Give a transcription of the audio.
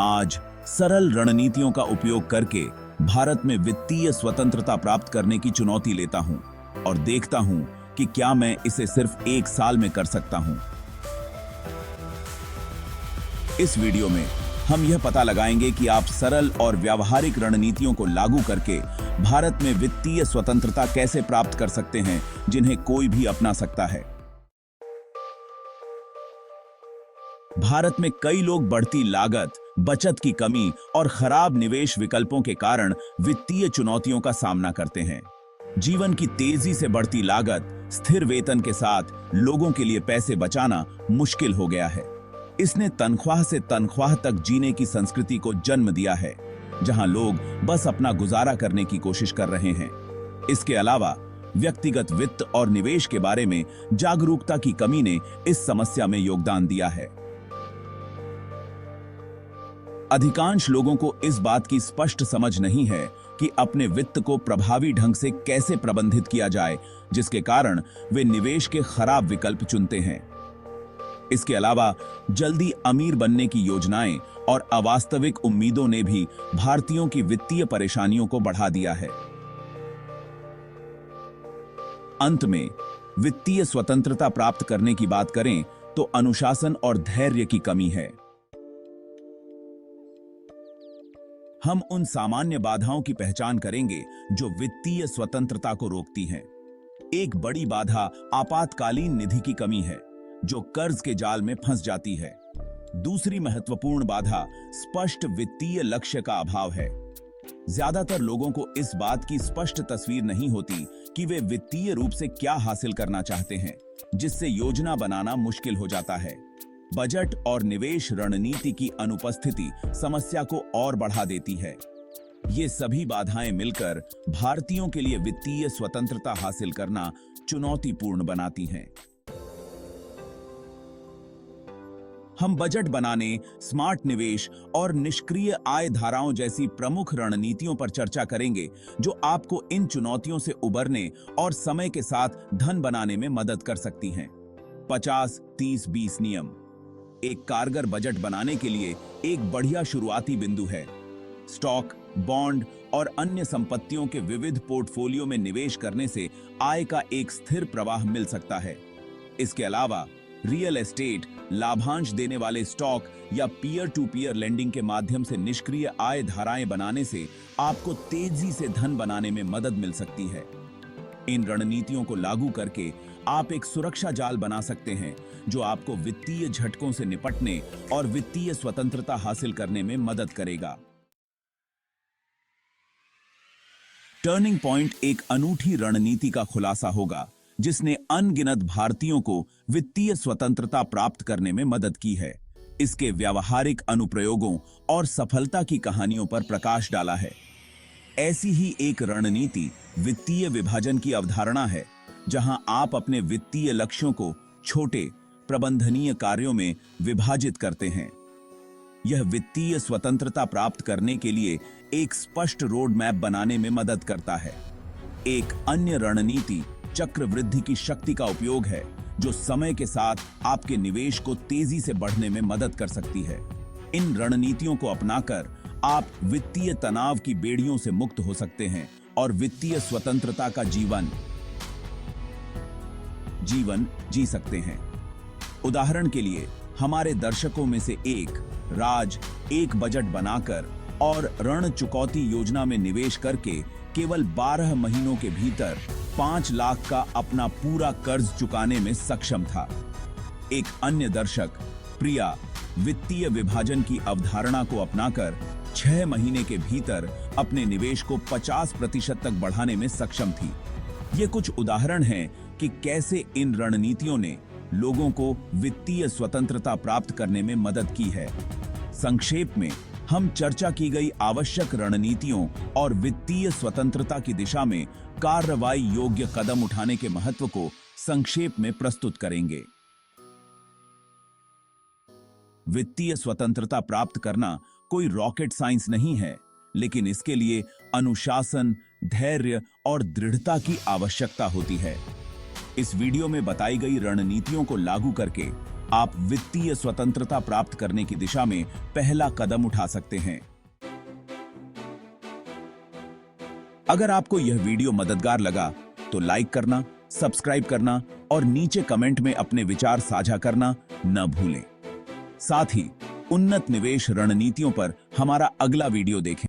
आज सरल रणनीतियों का उपयोग करके भारत में वित्तीय स्वतंत्रता प्राप्त करने की चुनौती लेता हूं और देखता हूं कि क्या मैं इसे सिर्फ 1 साल में कर सकता हूं। इस वीडियो में हम यह पता लगाएंगे कि आप सरल और व्यावहारिक रणनीतियों को लागू करके भारत में वित्तीय स्वतंत्रता कैसे प्राप्त कर सकते हैं, जिन्हें कोई भी अपना सकता है। भारत में कई लोग बढ़ती लागत, बचत की कमी और खराब निवेश विकल्पों के कारण वित्तीय चुनौतियों का सामना करते हैं। जीवन की तेजी से बढ़ती लागत, स्थिर वेतन के साथ लोगों के लिए पैसे बचाना मुश्किल हो गया है। इसने तनख्वाह से तनख्वाह तक जीने की संस्कृति को जन्म दिया है, जहां लोग बस अपना गुजारा करने की कोशिश कर रहे हैं। इसके अलावा व्यक्तिगत वित्त और निवेश के बारे में जागरूकता की कमी ने इस समस्या में योगदान दिया है। अधिकांश लोगों को इस बात की स्पष्ट समझ नहीं है कि अपने वित्त को प्रभावी ढंग से कैसे प्रबंधित किया जाए, जिसके कारण वे निवेश के खराब विकल्प चुनते हैं। इसके अलावा जल्दी अमीर बनने की योजनाएं और अवास्तविक उम्मीदों ने भी भारतीयों की वित्तीय परेशानियों को बढ़ा दिया है। अंत में वित्तीय स्वतंत्रता प्राप्त करने की बात करें तो अनुशासन और धैर्य की कमी है। हम उन सामान्य बाधाओं की पहचान करेंगे जो वित्तीय स्वतंत्रता को रोकती हैं। एक बड़ी बाधा आपातकालीन निधि की कमी है, जो कर्ज के जाल में फंस जाती है। दूसरी महत्वपूर्ण बाधा स्पष्ट वित्तीय लक्ष्य का अभाव है। ज्यादातर लोगों को इस बात की स्पष्ट तस्वीर नहीं होती कि वे वित्तीय रूप से क्या हासिल करना चाहते हैं, जिससे योजना बनाना मुश्किल हो जाता है। बजट और निवेश रणनीति की अनुपस्थिति समस्या को और बढ़ा देती है। ये सभी बाधाएं मिलकर भारतीयों के लिए वित्तीय स्वतंत्रता हासिल करना चुनौतीपूर्ण बनाती हैं। हम बजट बनाने, स्मार्ट निवेश और निष्क्रिय आय धाराओं जैसी प्रमुख रणनीतियों पर चर्चा करेंगे, जो आपको इन चुनौतियों से उबरने और समय के साथ धन बनाने में मदद कर सकती हैं। 50-30-20 नियम एक कारगर बजट बनाने के लिए एक बढ़िया शुरुआती बिंदु है। स्टॉक, बॉन्ड और अन्य संपत्तियों के विविध पोर्टफोलियो में निवेश करने से आय का एक स्थिर प्रवाह मिल सकता है। इसके अलावा रियल एस्टेट, लाभांश देने वाले स्टॉक या पीयर टू पीयर लेंडिंग के माध्यम से निष्क्रिय आय धाराएं बनाने से आपको तेजी से धन बनाने में मदद मिल सकती है। इन रणनीतियों को लागू करके आप एक सुरक्षा जाल बना सकते हैं, जो आपको वित्तीय झटकों से निपटने और वित्तीय स्वतंत्रता हासिल करने में मदद करेगा। टर्निंग पॉइंट एक अनूठी रणनीति का खुलासा होगा, जिसने अनगिनत भारतीयों को वित्तीय स्वतंत्रता प्राप्त करने में मदद की है। इसके व्यावहारिक अनुप्रयोगों और सफलता की कहानियों पर प्रकाश डाला है। ऐसी ही एक रणनीति वित्तीय विभाजन की अवधारणा है, जहां आप अपने वित्तीय लक्ष्यों को छोटे प्रबंधनीय कार्यों में विभाजित करते हैं। यह वित्तीय स्वतंत्रता प्राप्त करने के लिए एक स्पष्ट रोड मैप बनाने में मदद करता है। एक अन्य रणनीति चक्रवृद्धि की शक्ति का उपयोग है, जो समय के साथ आपके निवेश को तेजी से बढ़ने में मदद कर सकती है। इन रणनीतियों को अपनाकर आप वित्तीय तनाव की बेड़ियों से मुक्त हो सकते हैं और वित्तीय स्वतंत्रता का जीवन जी सकते हैं। उदाहरण के लिए, हमारे दर्शकों में से एक राज एक बजट बनाकर और ऋण चुकौती योजना में निवेश करके केवल 12 महीनों के भीतर 5 लाख का अपना पूरा कर्ज चुकाने में सक्षम था। एक अन्य दर्शक प्रिया वित्तीय विभाजन की अवधारणा को अपनाकर 6 महीने के भीतर अपने निवेश को 50% तक बढ़ाने में सक्षम थी। ये कुछ उदाहरण हैं कि कैसे इन रणनीतियों ने लोगों को वित्तीय स्वतंत्रता प्राप्त करने में मदद की है। संक्षेप में हम चर्चा की गई आवश्यक रणनीतियों और वित्तीय स्वतंत्रता की दिशा में कार्रवाई योग्य कदम उठाने के महत्व को संक्षेप में प्रस्तुत करेंगे। वित्तीय स्वतंत्रता प्राप्त करना कोई रॉकेट साइंस नहीं है, लेकिन इसके लिए अनुशासन, धैर्य और दृढ़ता की आवश्यकता होती है। इस वीडियो में बताई गई रणनीतियों को लागू करके आप वित्तीय स्वतंत्रता प्राप्त करने की दिशा में पहला कदम उठा सकते हैं। अगर आपको यह वीडियो मददगार लगा तो लाइक करना, सब्सक्राइब करना और नीचे कमेंट में अपने विचार साझा करना न भूलें। साथ ही उन्नत निवेश रणनीतियों पर हमारा अगला वीडियो देखें।